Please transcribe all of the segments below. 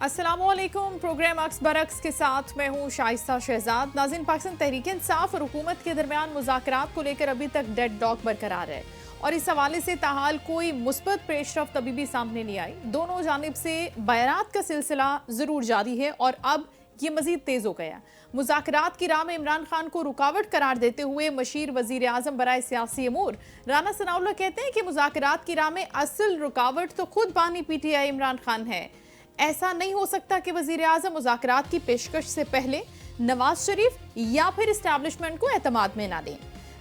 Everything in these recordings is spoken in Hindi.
अस्सलामुअलैकुम। प्रोग्राम अक्स बरक्स के साथ मैं हूँ शाइस्ता शहजाद। नाज़रीन, पाकिस्तान तहरीक इंसाफ और हुकूमत के दरमियान मुज़ाकरात को लेकर अभी तक डेड डॉग बरकरार है और इस हवाले से ताहाल कोई मुस्बत पेशरफ्त अभी भी सामने नहीं आई। दोनों जानिब से बयानात का सिलसिला ज़रूर जारी है और अब ये मजीद तेज हो गया। मुज़ाकरात की राह में इमरान खान को रुकावट करार देते हुए मशीर वजीर आजम बराए सियासी अमूर राना सनाउल्लाह कहते हैं कि मुज़ाकरात की राह में असल रुकावट तो खुद बानी PTI इमरान खान है। ऐसा नहीं हो सकता कि वजीर आजम मुज़ाकरात की पेशकश से पहले नवाज शरीफ या फिर इस्टेब्लिशमेंट को एतमाद में ना लें।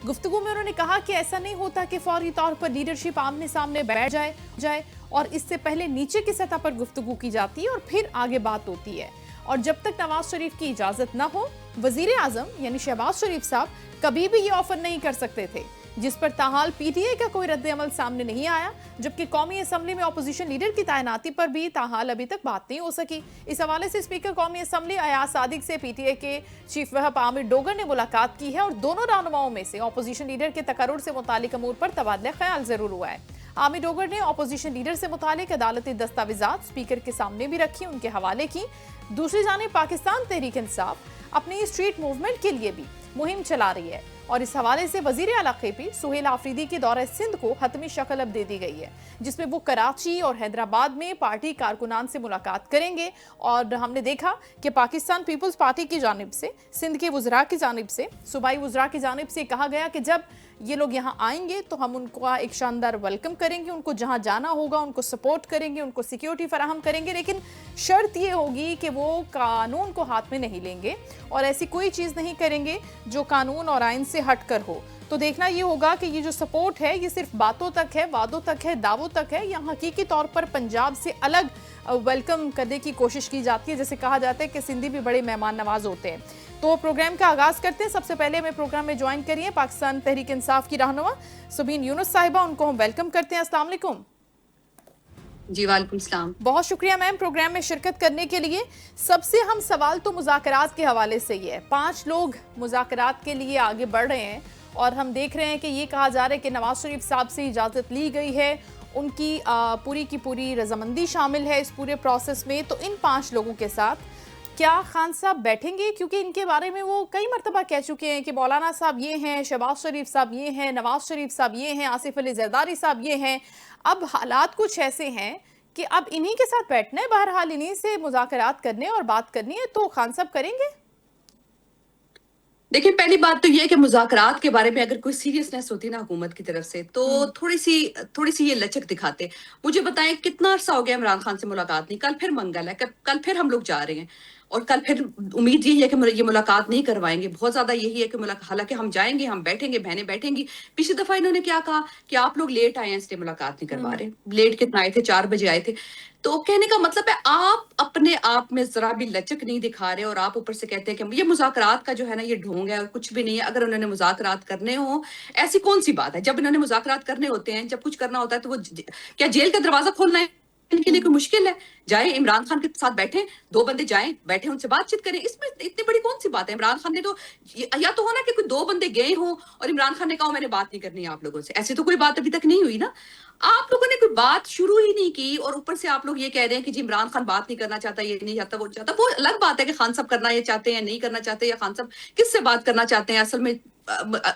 गुफ्तगू में उन्होंने कहा कि ऐसा नहीं होता कि फौरी तौर पर लीडरशिप आमने सामने बैठ जाए और इससे पहले नीचे की सतह पर गुफ्तगू की जाती है और फिर आगे बात होती है। और जब तक नवाज शरीफ की इजाजत ना हो, वजीर आजम यानी शहबाज शरीफ साहब कभी भी ये ऑफर नहीं कर सकते थे, जिस पर ताहाल PTI का कोई रद्द-ए-अमल सामने नहीं आया। जबकि कौमी असम्बली में अपोजिशन लीडर की तैनाती पर भी ताहाल अभी तक बात नहीं हो सकी। इस हवाले से स्पीकर कौमी असम्बली अयाज सादिक से PTI के चीफ व्हिप आमिर डोगर ने मुलाकात की है और दोनों रहनुमाओं में से अपोजिशन लीडर के तकर्रुर से मुतालिक अमूर पर तबादला ख्याल जरूर हुआ है। आमिर डोगर ने अपोजिशन लीडर से मुतालिक अदालती दस्तावेजात स्पीकर के सामने भी रखी, उनके हवाले की। दूसरी जानिब पाकिस्तान तहरीक इंसाफ अपनी स्ट्रीट मूवमेंट के लिए भी मुहिम चला रही है और इस हवाले से वजीर आला KP सुहेल आफरीदी के दौरे सिंध को हतमी शक्ल अब दे दी गई है, जिसमें वो कराची और हैदराबाद में पार्टी कारकुनान से मुलाकात करेंगे। और हमने देखा कि पाकिस्तान पीपल्स पार्टी की जानिब से, सिंध के वज़रा की जानिब से, सूबाई वज़रा की जानिब से कहा गया कि जब ये लोग यहाँ आएंगे तो हम उनको एक शानदार वेलकम करेंगे, उनको जहाँ जाना होगा उनको सपोर्ट करेंगे, उनको सिक्योरिटी फराहम करेंगे, लेकिन शर्त ये होगी कि वो कानून को हाथ में नहीं लेंगे और ऐसी कोई चीज़ नहीं करेंगे जो कानून और आइन से हट कर हो। तो देखना ये होगा कि ये जो सपोर्ट है ये सिर्फ बातों तक है, वादों तक है, दावों तक है, या हकीकी तौर पर पंजाब से अलग वेलकम करने की कोशिश की जाती है। जैसे कहा जाता है कि सिंधी भी बड़े मेहमान नवाज होते हैं। तो प्रोग्राम का आगाज करते हैं। सबसे पहले हमें प्रोग्राम में ज्वाइन करिए पाकिस्तान तहरीक इंसाफ की रहनुमा सुबीन यूनुस साहिबा, उनको हम वेलकम करते हैं। अस्सलाम वालेकुम। जी वालेकुम सलाम। बहुत शुक्रिया मैम प्रोग्राम में शिरकत करने के लिए। सबसे हम सवाल तो मुज़ाकरात के हवाले से ही है। 5 लोग मुज़ाकरात के लिए आगे बढ़ रहे हैं और हम देख रहे हैं कि ये कहा जा रहा है कि नवाज शरीफ साहब से इजाज़त ली गई है, उनकी पूरी की पूरी रजामंदी शामिल है इस पूरे प्रोसेस में। तो इन 5 लोगों के साथ क्या खान साहब बैठेंगे? क्योंकि इनके बारे में वो कई मरतबा कह चुके हैं कि मौलाना साहब ये हैं, शहबाज शरीफ साहब ये हैं, नवाज शरीफ साहब ये हैं, आसिफ अली जरदारी साहब ये हैं। अब हालात कुछ ऐसे हैं कि अब इन्हीं के साथ बैठना है, बहरहाल इन्हीं से मुज़ाकरात करने और बात करनी है। तो खान साहब करेंगे? देखिए, पहली बात तो ये है कि मुज़ाकरात के बारे में अगर कोई सीरियसनेस होती ना हुकूमत की तरफ से तो थोड़ी सी ये लचक दिखाते। मुझे बताएं कितना अरसा हो गया इमरान खान से मुलाकात नहीं, कल फिर मंगल है, कल फिर हम लोग जा रहे हैं और कल फिर उम्मीद यही है कि ये मुलाकात नहीं करवाएंगे। बहुत ज्यादा यही है कि हालांकि हम जाएंगे, हम बैठेंगे, बहनें बैठेंगी। पिछली दफा इन्होंने क्या कहा कि आप लोग लेट आए हैं इसलिए मुलाकात नहीं करवा रहे। लेट कितना आए थे? 4 बजे आए थे। तो कहने का मतलब है आप अपने आप में जरा भी लचक नहीं दिखा रहे और आप ऊपर से कहते हैं कि ये मुज़ाकरात का जो है ना ये ढोंग है और कुछ भी नहीं है। अगर उन्होंने मुज़ाकरात करने हो, ऐसी कौन सी बात है? जब इन्होंने मुज़ाकरात करने होते हैं, जब कुछ करना होता है तो वो क्या जेल का दरवाजा खोलना है इनके लिए कोई मुश्किल है? जाए इमरान खान के साथ बैठे, 2 बंदे जाएं, बैठे, उनसे बातचीत करें। इसमें इतनी बड़ी कौन सी बात है? इमरान खान ने तो या तो हो ना कि कोई 2 बंदे गए हो और इमरान खान ने कहा मैंने बात नहीं करनी है आप लोगों से। ऐसी तो कोई बात अभी तक नहीं हुई ना। आप लोगों ने कोई बात शुरू ही नहीं की और ऊपर से आप लोग ये कह रहे हैं कि जी इमरान खान बात नहीं करना चाहता, ये नहीं चाहता, वो चाहता। वो अलग बात है कि खान साहब करना ये चाहते हैं, नहीं करना चाहते, या खान साहब किससे बात करना चाहते हैं।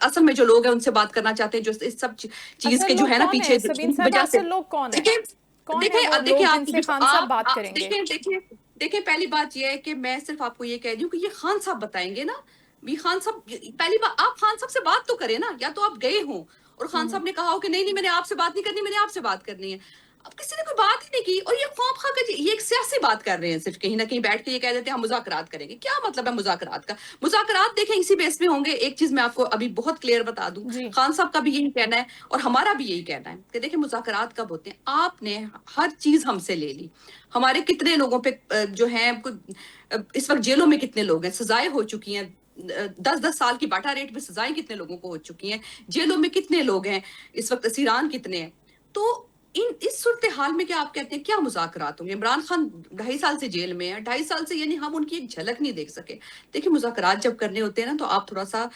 असल में जो लोग हैं उनसे बात करना चाहते हैं, जो इस सब चीज के जो है ना पीछे वजह से। लोग कौन है? देखिए वो देखिए लोग आप जिनसे खान साहब बात करेंगे? देखिए पहली बात यह है कि मैं सिर्फ आपको ये कह रही हूँ कि ये खान साहब बताएंगे ना। भी खान साहब, पहली बात आप खान साहब से बात तो करें ना। या तो आप गए हो और खान साहब ने कहा हो कि नहीं नहीं मैंने आपसे बात नहीं करनी, मैंने आपसे बात करनी है। अब किसी ने कोई बात ही नहीं की और ये ख्वाब खा कर ये एक सियासी बात कर रहे हैं। सिर्फ कहीं ना कहीं बैठ के ये कह देते हैं हम मुज़ाकरात करेंगे। क्या मतलब है मुज़ाकरात का? मुज़ाकरात देखें इसी बेस पे होंगे। एक चीज मैं आपको अभी बहुत क्लियर बता दूं, खान साहब का भी यही कहना है और हमारा भी यही कहना है कि देखिए मुज़ाकरात कब होते हैं? आपने हर चीज हमसे ले ली। हमारे कितने लोगों पे जो है इस वक्त जेलों में कितने लोग हैं, सजाएं हो चुकी हैं, 10-10 साल की बाटा रेट में सजाएं कितने लोगों को हो चुकी हैं, जेलों में कितने लोग हैं इस वक्त, असीरान कितने हैं। तो इस सूरत हाल में क्या आप कहते हैं क्या मुज़ाकरात होंगे? इमरान खान 2.5 साल से जेल में है, 2.5 साल से, यानी हम उनकी एक झलक नहीं देख सके। देखिए मुज़ाकरात जब करने होते हैं ना, तो आप थोड़ा-सा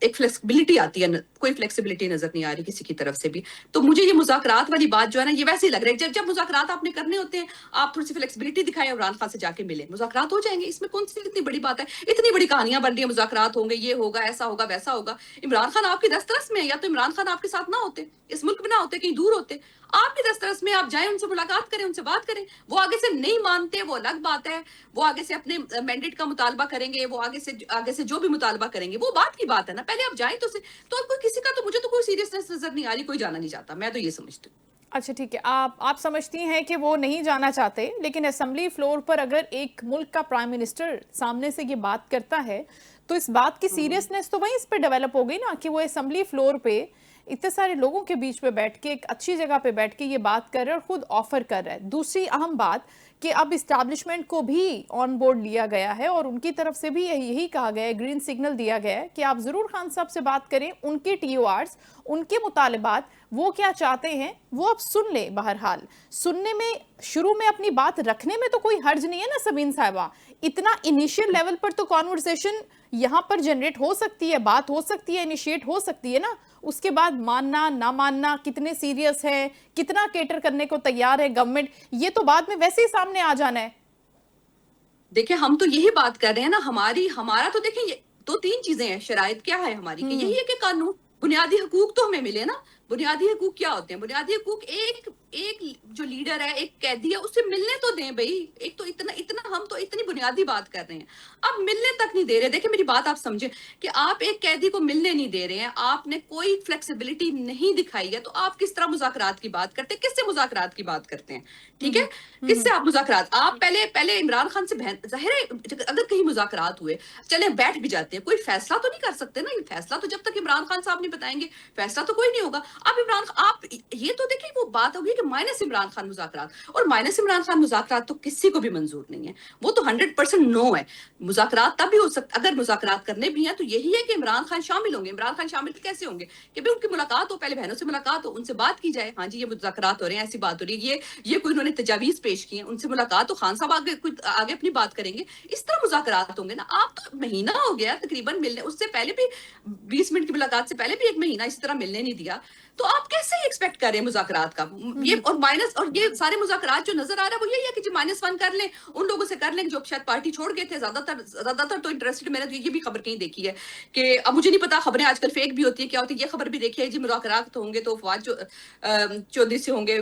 एक फ्लेक्सिबिलिटी आती है, कोई फ्लेक्सिबिलिटी नज़र नहीं आ रही किसी की तरफ से भी। तो मुझे ये मुज़ाकरात वाली बात जो है ना, ये वैसे ही लग रहा है, जब मुज़ाकरात आपने करने होते हैं, आप थोड़ी-सी फ्लेक्सिबिलिटी दिखाएँ, इमरान खान से जाके मिलें, मुज़ाकरात हो जाएँगे, इसमें कौन-सी इतनी बड़ी बात है? इतनी बड़ी कहानियाँ बन रही हैं, मुज़ाकरात होंगे, ये होगा, ऐसा होगा, वैसा होगा। इमरान खान आपकी दस्तरस में है, या तो इमरान खान आपके साथ ना होते, इस मुल्क में ना होते, कहीं दूर होते। आपकी दस्तरस में, आप जाएँ, उनसे मुलाकात करें, उनसे बात करें। वो आगे से नहीं मानते, वो अलग बात है। वो आगे से अपने मैंडेट का मुतालबा करेंगे, वो आगे से जो भी मुतालबा करेंगे, वो बात की बात है ना। पहले आप जाएँ तो कोई किसी का, तो मुझे तो कोई सीरियसनेस नज़र नहीं आ रही, कोई जाना नहीं चाहता। मैं तो ये समझती हूँ। अच्छा ठीक है, आप समझती हैं कि वो नहीं जाना चाहते, लेकिन असेंबली फ्लोर पर अगर एक मुल्क का प्राइम मिनिस्टर सामने से ये बात करता है, तो इस बात की हुँ। सीरियसनेस तो वहीं इस पे डेवलप हो गई ना, कि वो असेंबली फ्लोर पे इतने सारे लोगों के बीच में बैठ के, एक अच्छी जगह पे बैठ के ये बात कर रहे हैं और खुद ऑफर कर रहा है। दूसरी अहम बात कि अब इस्टेब्लिशमेंट को भी ऑन बोर्ड लिया गया है और उनकी तरफ से भी यही कहा गया है, ग्रीन सिग्नल दिया गया है कि आप जरूर खान साहब से बात करें, उनके टीओआरस, उनके मुतालिबात, वो क्या चाहते हैं वो आप सुन ले। बहरहाल सुनने में, शुरू में अपनी बात रखने में तो कोई हर्ज नहीं है ना सबीन साहिबा। इतना इनिशियल लेवल पर तो कॉन्वर्सेशन यहां पर जनरेट हो सकती है, बात हो सकती है, इनिशिएट हो सकती है ना। उसके बाद मानना ना मानना, कितने सीरियस है, कितना केटर करने को तैयार है गवर्नमेंट, ये तो बाद में वैसे ही सामने आ जाना है। देखिए, हम तो यही बात कर रहे हैं ना, हमारा तो देखिए, ये 2-3 चीज़ें हैं। शराइत क्या है हमारी, कि यही है कि कानून, बुनियादी हकूक तो हमें मिले ना। बुनियादी हकूक क्या होते हैं? बुनियादी हकूक एक एक जो लीडर है, एक कैदी है, उसे मिलने तो दें भई। एक तो इतना इतना हम तो इतनी बुनियादी बात कर रहे हैं। आप मिलने तक नहीं दे रहे। देखिए मेरी बात आप समझें, कि आप एक कैदी को मिलने नहीं दे रहे हैं, आपने कोई फ्लेक्सिबिलिटी नहीं दिखाई है, तो आप किस तरह मुज़ाकरात की बात करते हैं? किससे मुज़ाकरात की बात करते हैं? ठीक है? किससे आप मुज़ाकरात, आप पहले इमरान खान से ज़ाहिर है, अगर कहीं मुज़ाकरात हुए, चलें बैठ भी जाते हैं, कोई फैसला तो नहीं कर सकते ना। ये फैसला तो जब तक इमरान खान साहब नहीं बताएंगे, फैसला तो कोई नहीं होगा। आप ये तो देखिए, वो बात होगी कि माइनस इमरान खान मुज़ाकरात, और माइनस इमरान खान मुज़ाकरात तो किसी को भी मंजूर नहीं है। वो तो 100% नो है। मुज़ाकरात तब भी हो सकता, अगर मुज़ाकरात करने भी हैं, तो यही है कि इमरान खान शामिल होंगे। इमरान खान शामिल कैसे होंगे? कि भाई उनकी मुलाकात हो, पहले बहनों से मुलाकात हो, उनसे बात की जाए, हाँ जी ये मुज़ाकरात हो रहे हैं, ऐसी बात हो रही है, ये कोई उन्होंने तजावीज़ पेश की है, उनसे मुलाकात हो, खान साहब आगे अपनी बात करेंगे, इस तरह मुज़ाकरात होंगे ना। आप तो महीना हो गया तकरीबन मिलने, उससे पहले भी 20 मिनट की मुलाकात से पहले भी 1 महीना इसी तरह मिलने नहीं दिया। तो आप कैसे एक्सपेक्ट कर रहे हैं मुज़ाकरात का? ये और माइनस, और ये सारे मुज़ाकरात जो नज़र आ रहा है, वो यही है कि जो -1 कर लें, उन लोगों से कर लें जो शायद पार्टी छोड़ गए थे। ज़्यादातर तो इंटरेस्टेड, मैंने तो ये भी खबर कहीं देखी है कि, अब मुझे नहीं पता, खबरें आजकल फेक भी होती है, क्या होती है, ये खबर भी देखी है जी, मुज़ाकरात होंगे तो फवाद चौधरी से होंगे,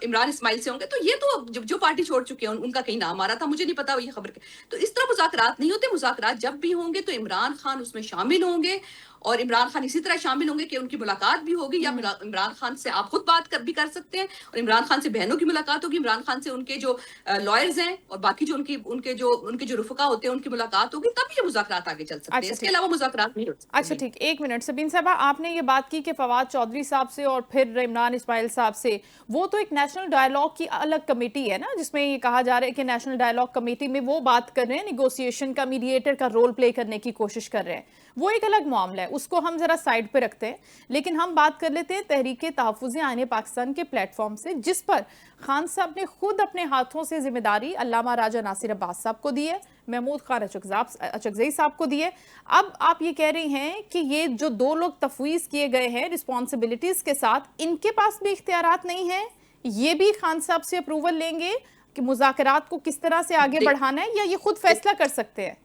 इमरान इस्माइल से होंगे। तो ये तो जो पार्टी छोड़ चुके हैं, उनका कहीं नाम आ रहा था, मुझे नहीं पता ये खबर। तो इस तरह मुज़ाकरात नहीं होते। मुज़ाकरात जब भी होंगे तो इमरान खान उसमें शामिल होंगे, और इमरान खान इसी तरह शामिल होंगे कि उनकी मुलाकात भी होगी, या इमरान खान से आप खुद बात भी कर सकते हैं, और इमरान खान से बहनों की मुलाकात होगी, इमरान खान से उनके जो लॉयर्स हैं और बाकी जो उनके जो रुफका होते हैं, उनकी मुलाकात होगी, तब ये मुज़ाकरात आगे चल सकते हैं। अच्छा इसके ठीक, अलावा मुज़ाकरात नहीं हो सकते। अच्छा जी। ठीक, एक मिनट सबीन साहबा, आपने ये बात की कि फवाद चौधरी साहब से और फिर इमरान इस्माइल साहब से, वो तो एक नेशनल डायलॉग की अलग कमेटी है ना, जिसमें ये कहा जा रहा है कि नेशनल डायलॉग कमेटी में वो बात कर रहे हैं, निगोशिएशन का मीडिएटर का रोल प्ले करने की कोशिश कर रहे हैं। वो एक अलग मामला है, उसको हम जरा साइड पे रखते हैं। लेकिन हम बात कर लेते हैं तहरीक तहफ़्फ़ुज़ आईन पाकिस्तान के प्लेटफॉर्म से, जिस पर खान साहब ने खुद अपने हाथों से जिम्मेदारी अल्लामा राजा नासिर अब्बास साहब को दी है, महमूद खान अचकज़ई साहब को दी है। अब आप ये कह रही हैं कि ये जो 2 लोग तफवीज़ किए गए हैं रिस्पॉन्सिबिलिटीज के साथ, इनके पास भी इख्तियारात नहीं है, ये भी खान साहब से अप्रूवल लेंगे कि मुज़ाकरात को किस तरह से आगे बढ़ाना है, या ये खुद फैसला कर सकते हैं?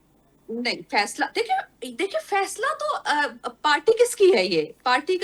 नहीं, फैसला देखिए फैसला तो पार्टी किसकी है? ये पार्टी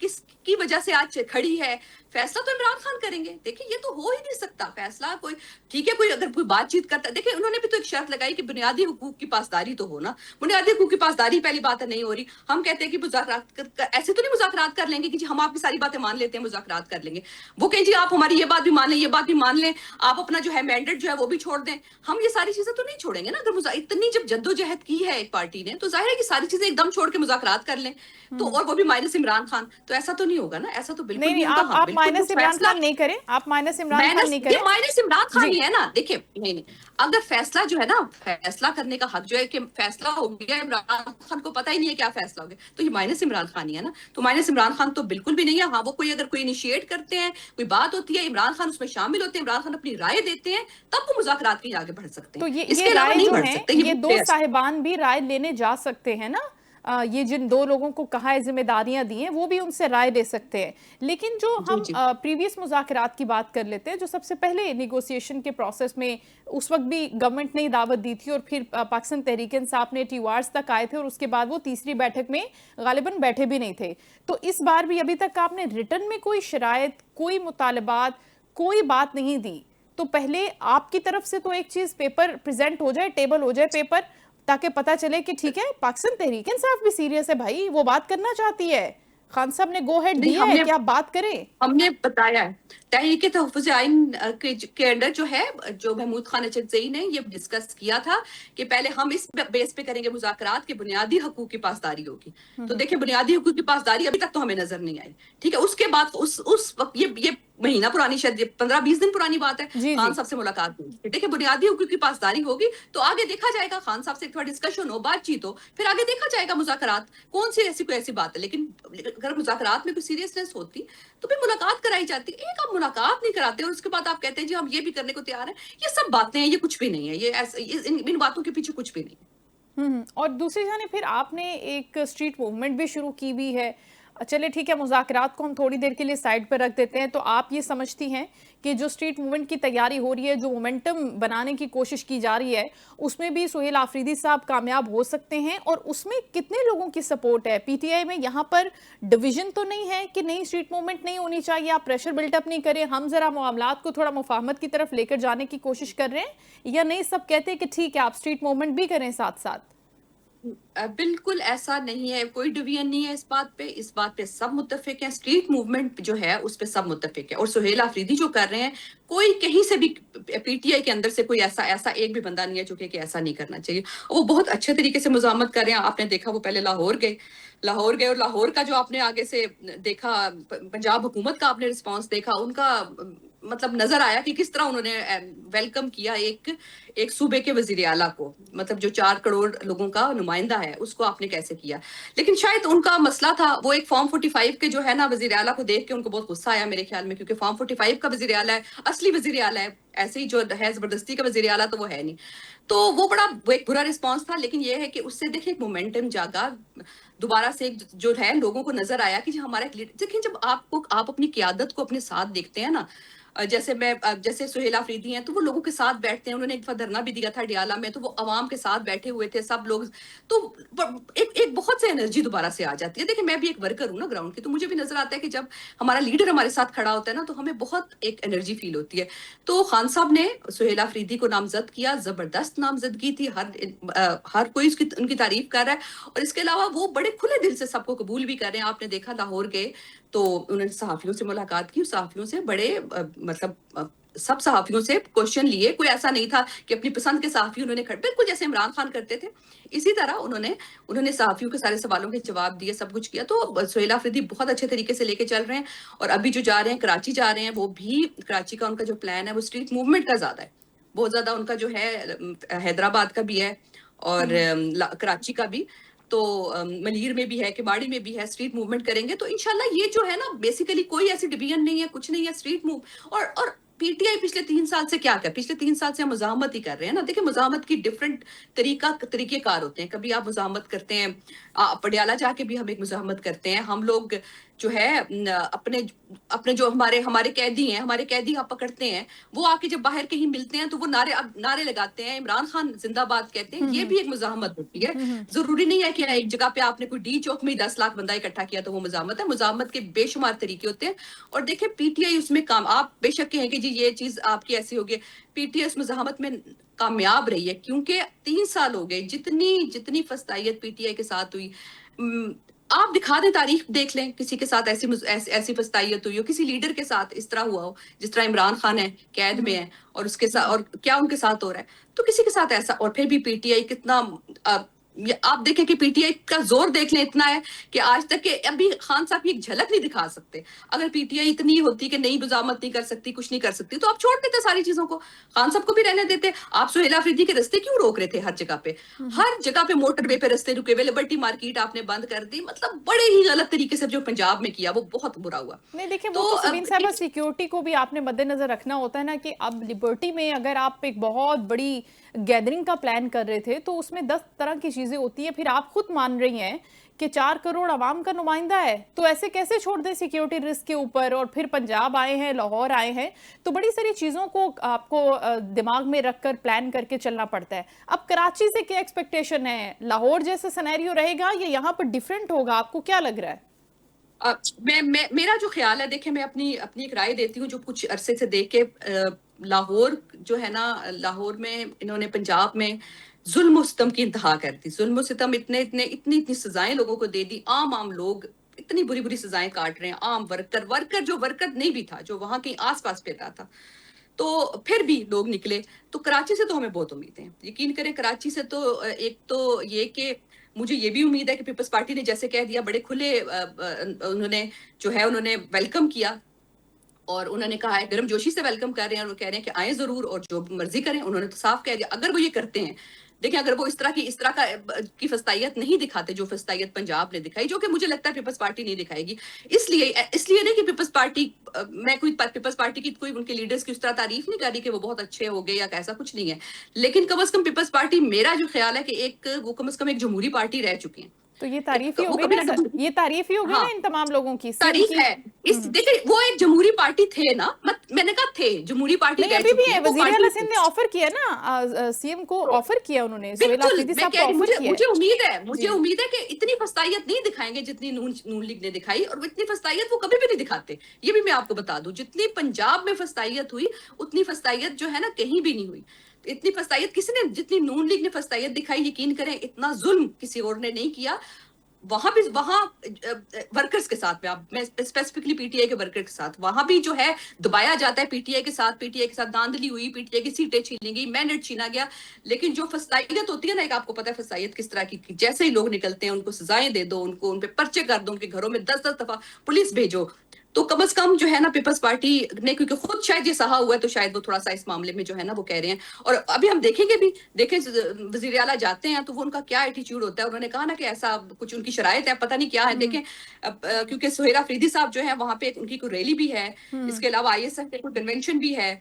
किसकी वजह से आज खड़ी है? फैसला तो इमरान खान करेंगे। देखिए ये तो हो ही नहीं सकता फैसला। कोई ठीक है, कोई अगर कोई बातचीत करता, देखिए उन्होंने भी तो एक शर्त लगाई कि बुनियादी हुकूक की पासदारी तो हो ना। बुनियादी हुकूक की पासदारी पहली बात है नहीं हो रही। हम कहते हैं कि मुज़ाकरात ऐसे तो नहीं मुज़ाकरात कर लेंगे कि जी हम आपकी सारी बातें मान लेते हैं, मुज़ाकरात कर लेंगे। वो कहें जी आप हमारी ये बात भी मान लें, ये बात भी मान लें, आप अपना जो है मैंडेट जो है वो भी छोड़ दें। हम ये सारी चीजें तो नहीं छोड़ेंगे ना। अगर इतनी जब जद्दोजहद की है एक पार्टी ने, तो जाहिर है कि सारी चीजें एकदम छोड़ के मुज़ाकरात कर लें, तो और वो भी माइनस इमरान खान, तो ऐसा तो नहीं होगा ना। ऐसा तो बिल्कुल नहीं नहीं नहीं, होगा। आप माइनस इमरान फैसला खान नहीं करें, आप माइनस इमरान खान माइनस नहीं ये करें। माइनस इमरान खान जी ही है ना। देखिए नहीं नहीं, अगर फैसला जो है ना, फैसला करने का हक जो है कि फैसला हो गया, इमरान खान को पता ही नहीं है क्या फैसला हो गया, तो ये माइनस इमरान खान ही है ना। तो माइनस इमरान खान तो बिल्कुल भी नहीं है। हाँ, वो कोई अगर कोई इनिशिएट करते हैं, कोई बात होती है, इमरान खान उसमें शामिल होते हैं, इमरान खान अपनी राय देते हैं, तब वो मुज़ाकरात के आगे बढ़ सकते तो हैं, ये इसके अलावा राय नहीं जो बढ़ है, सकते। ये ये दो साहिबान भी राय लेने जा सकते हैं ना। ये जिन दो लोगों को कहा है जिम्मेदारियां दी हैं, वो भी उनसे राय ले सकते हैं। लेकिन जो जी हम जी प्रीवियस मुज़ाकरात की बात कर लेते हैं, जो सबसे पहले नेगोशिएशन के प्रोसेस में उस वक्त भी गवर्नमेंट ने दावत दी थी और फिर पाकिस्तान तहरीक इंसाफ ने TORs तक आए थे और उसके बाद वो तीसरी बैठक में गालिबन बैठे भी नहीं थे। तो इस बार भी अभी तक आपने रिटर्न में कोई शराइत, कोई मुतालबात, कोई बात नहीं दी। तो पहले आपकी तरफ से तो एक चीज पेपर प्रेजेंट हो जाए, टेबल हो जाए पेपर, ताकि पता चले कि ठीक है पाकिस्तान तहरीक इंसाफ भी सीरियस है भाई, वो बात करना चाहती है, खान साहब ने गो हेड नहीं, दिया है कि आप बात करें। हमने बताया है तहरीक तहफ़्फ़ुज़ आइन के अंडर जो है, जो महमूद खान अचकज़ई ने ये डिस्कस किया था कि पहले हम इस बेस पे करेंगे मुज़ाकरात के बुनियादी हकूक़ की पासदारी होगी। तो देखिए, बुनियादी हकूक़ की पासदारी अभी तक तो हमें नजर नहीं आई। ठीक है, उसके बाद उस वक्त ये महीना पुरानी, शायद 15-20 दिन पुरानी बात है, जी खान जी साहब से मुलाकात हुई। देखिए, बुनियादी हकूक़ की पासदारी होगी तो आगे देखा जाएगा, खान साहब से थोड़ा डिस्कशन हो, बातचीत हो, फिर आगे देखा जाएगा मुज़ाकरात कौन सी ऐसी कोई ऐसी बात है। लेकिन अगर मुज़ाकरात में कोई सीरियसनेस होती तो फिर मुलाकात कराई जाती। एक आप मुलाकात नहीं कराते और उसके बाद आप कहते हैं जी हम ये भी करने को तैयार हैं, ये सब बातें हैं, ये कुछ भी नहीं है। ये ऐसे इन बातों के पीछे कुछ भी नहीं है। और दूसरी जाने फिर आपने एक स्ट्रीट मूवमेंट भी शुरू की हुई है। चलिए ठीक है, मुज़ाकरात को हम थोड़ी देर के लिए साइड पर रख देते हैं। तो आप ये समझती हैं कि जो स्ट्रीट मूवमेंट की तैयारी हो रही है, जो मोमेंटम बनाने की कोशिश की जा रही है, उसमें भी सुहेल आफरीदी साहब कामयाब हो सकते हैं? और उसमें कितने लोगों की सपोर्ट है? PTI में यहाँ पर डिवीजन तो नहीं है कि नहीं स्ट्रीट मूवमेंट नहीं होनी चाहिए, आप प्रेशर बिल्टअप नहीं करें, हम जरा मामलात को थोड़ा मुफाहमत की तरफ लेकर जाने की कोशिश कर रहे हैं, या नहीं सब कहते हैं कि ठीक है आप स्ट्रीट मूवमेंट भी करें साथ साथ? बिल्कुल ऐसा नहीं है, कोई डिवीजन नहीं है इस बात पे सब मुत्तफिक हैं। स्ट्रीट मूवमेंट जो है उस पे सब मुत्तफिक है, और सुहेल आफरीदी जो कर रहे हैं, कोई कहीं से भी PTI के अंदर से कोई ऐसा एक भी बंदा नहीं है जो कि ऐसा नहीं करना चाहिए। वो बहुत अच्छे तरीके से मुजामत कर रहे हैं। आपने देखा वो पहले लाहौर गए और लाहौर का जो आपने आगे से देखा, पंजाब हुकूमत का आपने रिस्पांस देखा, उनका मतलब नजर आया कि किस तरह उन्होंने वेलकम किया एक सूबे के वजीर आला को, मतलब जो 4 करोड़ लोगों का नुमाइंदा है, उसको आपने कैसे किया। लेकिन शायद उनका मसला था, वो एक फॉर्म 45 के जो है ना वजीर आला को देख के उनको बहुत गुस्सा आया मेरे ख्याल में, क्योंकि फॉर्म 45 का वजीर आला है, असली वजीर आला है, ऐसे ही जो है जबरदस्ती का वजीर आला तो वो है नहीं। तो वो एक बुरा रिस्पॉन्स था। लेकिन ये है कि उससे देखिए एक मोमेंटम जागा, दोबारा से जो है लोगों को नजर आया कि हमारा एक लीडर। देखिए, जब आप अपनी क्यादत को अपने साथ देखते हैं ना, जैसे सुहेल आफरीदी हैं, तो वो लोगों के साथ बैठते हैं। उन्होंने एक दफा धरना भी दिया था डियाला में, तो वो अवाम के साथ बैठे हुए थे सब लोग। तो एक बहुत सी एनर्जी दोबारा से आ जाती है। देखिए, मैं भी एक वर्कर हूँ ना ग्राउंड की, तो मुझे भी नजर आता है कि जब हमारा लीडर हमारे साथ खड़ा होता है ना, तो हमें बहुत एक एनर्जी फील होती है। तो खान साहब ने सुहेल आफरीदी को नामजद किया, जबरदस्त नामजदगी थी, हर कोई उनकी तारीफ कर रहा है। और इसके अलावा वो बड़े खुले दिल से सबको कबूल भी कर रहे हैं। आपने देखा लाहौर गए तो उन्होंने सहाफियों से मुलाकात की, सहाफियों से बड़े मतलब सब सहाफियों से क्वेश्चन लिए। कोई ऐसा नहीं था कि अपनी पसंद के सहाफी उन्होंने बिल्कुल जैसे इमरान खान करते थे, इसी तरह उन्होंने सहाफियों के सारे सवालों के जवाब दिए, सब कुछ किया। तो सुहेल आफरीदी बहुत अच्छे तरीके से लेके चल रहे हैं। और अभी जो जा रहे हैं कराची जा रहे हैं, वो भी कराची का उनका जो प्लान है वो स्ट्रीट मूवमेंट का ज्यादा है, बहुत ज्यादा उनका जो है हैदराबाद का भी है और कराची का भी। तो मलीर में भी है, किबाड़ी में भी है, स्ट्रीट मूवमेंट करेंगे। तो इंशाल्लाह ये जो है ना, बेसिकली कोई ऐसी डिवीजन नहीं है, कुछ नहीं है, स्ट्रीट मूव। और PTI पिछले 3 साल से क्या कर, पिछले 3 साल से हम मुजाहमत ही कर रहे हैं ना। देखिए, मुजाहमत की डिफरेंट तरीकेकार होते हैं। कभी आप मुजाहमत करते हैं, पटियाला जाके भी हम एक मुजाहमत करते हैं। हम लोग जो है अपने जो हमारे कैदी हैं, हमारे कैदी आप पकड़ते हैं, वो आके जब बाहर कहीं मिलते हैं तो वो नारे लगाते हैं, इमरान खान जिंदाबाद कहते हैं। ये भी एक मुजाहमत होती है। जरूरी नहीं है कि एक जगह पे आपने कोई D चौक में 10 लाख बंदा इकट्ठा किया तो वो मुजाहमत है। मुजाहमत के बेशुमार तरीके होते हैं। और देखिए, PTI उसमें काम, आप बेशक कहें कि जी ये चीज आपकी ऐसी होगी, PTI उस मुजाहमत में कामयाब रही है, क्योंकि 3 साल हो गए, जितनी फस्तायत PTI के साथ हुई। आप दिखा दें, तारीख देख लें, किसी के साथ ऐसी फस्तायत हुई हो, किसी लीडर के साथ इस तरह हुआ हो, जिस तरह इमरान खान है, कैद में है, और उसके साथ और क्या उनके साथ हो रहा है, तो किसी के साथ ऐसा। और फिर भी PTI कितना आप देखें कि पीटीआई का जोर देख लें इतना है कि आज तक के अभी खान साहब की एक झलक नहीं दिखा सकते। अगर पीटीआई इतनी होती कि नहीं बजामत नहीं कर सकती, कुछ नहीं कर सकती, तो आप छोड़ देते सारी चीजों को, खान साहब को भी रहने देते। आप सुहेला अफरीदी के रास्ते क्यों रोक रहे थे? हर जगह पे, हर जगह पे मोटरवे पे रास्ते रुके हुए, लिबर्टी मार्केट आपने बंद कर दी, मतलब बड़े ही गलत तरीके से जो पंजाब में किया वो बहुत बुरा हुआ। नहीं देखिए, वो तो सबीन साहब सिक्योरिटी को भी आपने मद्देनजर रखना होता है ना, कि अब लिबर्टी में अगर आप एक बहुत बड़ी गैदरिंग का प्लान कर रहे थे तो उसमें 10 तरह की चीजें होती है। फिर आप खुद मान रही हैं कि 4 करोड़ आवाम का नुमाइंदा है, तो ऐसे कैसे छोड़ दें सिक्योरिटी रिस्क के ऊपर? और फिर पंजाब आए हैं, लाहौर आए हैं, तो बड़ी सारी चीजों को आपको दिमाग में रखकर प्लान करके चलना पड़ता है। अब कराची से क्या एक्सपेक्टेशन है? लाहौर जैसा सिनेरियो रहेगा या यहाँ पर डिफरेंट होगा? आपको क्या लग रहा है? मेरा जो ख्याल है, देखिए मैं अपनी अपनी एक राय देती हूँ, जो कुछ अरसे से देख के लाहौर जो है ना, लाहौर में इन्होंने पंजाब में जुल्म सितम की इंतहा कर दी। जुल्म सितम इतनी इतनी सजाएं लोगों को दे दी। आम लोग इतनी बुरी बुरी सजाएं काट रहे हैं। आम वर्कर जो वर्कर नहीं भी था, जो वहां के आसपास पे रहा था, तो फिर भी लोग निकले। तो कराची से तो हमें बहुत उम्मीद है, यकीन करें। कराची से तो एक तो ये कि मुझे ये भी उम्मीद है कि पीपल्स पार्टी ने जैसे कह दिया, बड़े खुले उन्होंने जो है उन्होंने वेलकम किया, और उन्होंने कहा है गर्मजोशी से वेलकम कर रहे हैं, और वो कह रहे हैं कि आए जरूर और जो मर्जी करें। उन्होंने तो साफ कह दिया। अगर वो ये करते हैं, देखिए अगर वो इस तरह की फस्तायत नहीं दिखाते जो फस्तायत पंजाब ने दिखाई, जो कि मुझे लगता है पीपल्स पार्टी नहीं दिखाएगी, इसलिए नहीं कि पीपल्स पार्टी, मैं कोई पीपल्स पार्टी की कोई उनके लीडर्स की उस तरह तारीफ नहीं कर रही कि वो बहुत अच्छे हो गए या ऐसा कुछ नहीं है, लेकिन कम से कम पीपल्स पार्टी, मेरा जो ख्याल है कि वो कम से कम एक जमहूरी पार्टी रह चुकी है। तो ये तारीफ ही हो गई ना सर, ये तारीफ ही हो गई ना इन तमाम लोगों की तारीफ है। देखिए वो एक जमहूरी पार्टी थे ना, मैंने कहा थे जमहूरी पार्टी, नहीं अभी भी है। वजीर आला सिंध ने ऑफर किया ना, सीएम को ऑफर किया उन्होंने, सुहेला अफरीदी साहब को ऑफर किया। मुझे उम्मीद है कि इतनी फस्तायत नहीं दिखाएंगे जितनी नून लीग ने दिखाई, और इतनी फस्तायत वो कभी भी नहीं दिखाते। ये भी मैं आपको बता दूं, जितनी पंजाब में फस्तायत हुई उतनी फस्तायत जो है ना कहीं भी नहीं हुई। इतनी फस्तायत किसी ने, जितनी नून लीग ने फस्तायत दिखाई, यकीन करें इतना जुल्म किसी और ने नहीं किया। वहां वर्कर्स के साथ में, मैं स्पेसिफिकली पीटीआई के वर्कर के साथ, वहां भी जो है दबाया जाता है पीटीआई के साथ धांधली हुई, पीटीआई की सीटें छीनी गई, मैंडेट छीना गया। लेकिन जो फस्तायत होती है ना, एक आपको पता है फस्तायत किस तरह की, जैसे ही लोग निकलते हैं उनको सजाएं दे दो, उनको उन पे पर्चे कर दो, उनके घरों में 10-10 दफा पुलिस भेजो। तो कम से कम जो है ना पीपल्स पार्टी ने, क्योंकि खुद शायद ये सहा हुआ है, तो शायद वो थोड़ा सा इस मामले में जो है ना वो कह रहे हैं। और अभी हम देखेंगे भी, देखें वजीर आला जाते हैं तो वो उनका क्या एटीट्यूड होता है। उन्होंने कहा ना कि ऐसा कुछ उनकी शरायत है, पता नहीं क्या है। देखें क्योंकि सुहेला अफरीदी साहब जो है वहां पे उनकी कोई रैली भी है, इसके अलावा आईएसएफ के कोई कन्वेंशन भी है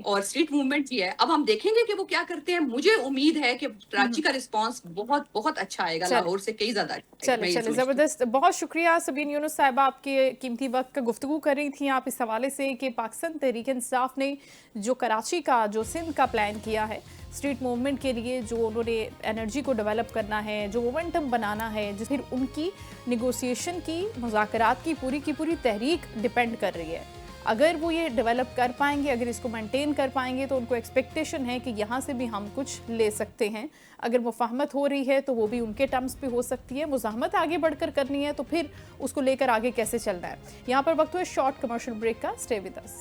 और स्ट्रीट मूवमेंट भी है। अब हम देखेंगे कि वो क्या करते हैं। मुझे उम्मीद है कि कराची का रिस्पांस बहुत बहुत अच्छा आएगा, लाहौर से कई ज्यादा। चले जबरदस्त, बहुत शुक्रिया सबीन यूनुस साहिबा, आपके कीमती वक्त का गुफ्तगू कर रही थी आप इस हवाले से कि पाकिस्तान तहरीक इंसाफ ने जो कराची का, जो सिंध का प्लान किया है स्ट्रीट मूवमेंट के लिए, जो उन्होंने एनर्जी को डेवलप करना है, जो मोमेंटम बनाना है, जिस फिर उनकी निगोसिएशन की, मुज़ाकरात की पूरी तहरीक डिपेंड कर रही है। अगर वो ये डेवलप कर पाएंगे, अगर इसको मेंटेन कर पाएंगे, तो उनको एक्सपेक्टेशन है कि यहाँ से भी हम कुछ ले सकते हैं। अगर मुफाहमत हो रही है तो वो भी उनके टर्म्स पे हो सकती है। मुज़ाहमत आगे बढ़कर करनी है तो फिर उसको लेकर आगे कैसे चलना है। यहाँ पर वक्त हुए शॉर्ट कमर्शियल ब्रेक का। Stay with us.